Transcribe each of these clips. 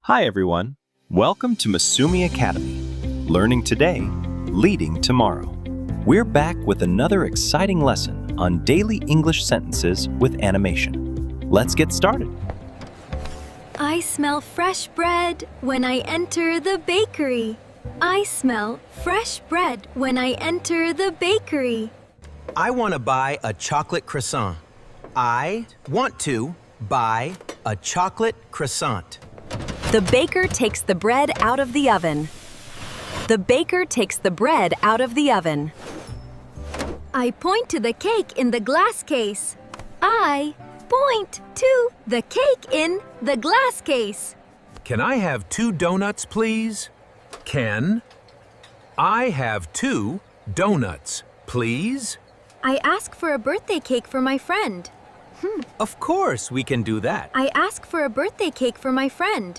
Hi everyone, welcome to Masoomi Academy. Learning today, leading tomorrow. We're back with another exciting lesson on daily English sentences with animation. Let's get started. I smell fresh bread when I enter the bakery. I smell fresh bread when I enter the bakery. I want to buy a chocolate croissant. I want to buy a chocolate croissant. The baker takes the bread out of the oven. The baker takes the bread out of the oven. I point to the cake in the glass case. I point to the cake in the glass case. Can I have 2 donuts, please? Can I have 2 donuts, please? I ask for a birthday cake for my friend. Of course we can do that. I ask for a birthday cake for my friend.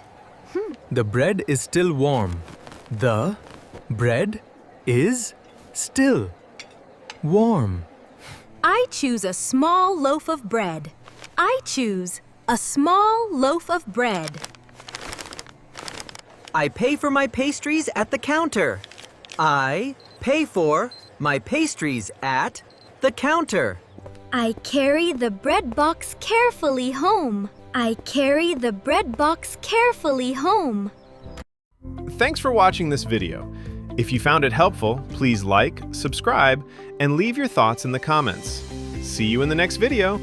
The bread is still warm. The bread is still warm. I choose a small loaf of bread. I choose a small loaf of bread. I pay for my pastries at the counter. I pay for my pastries at the counter. I carry the bread box carefully home. I carry the bread box carefully home. Thanks for watching this video. If you found it helpful, please like, subscribe, and leave your thoughts in the comments. See you in the next video.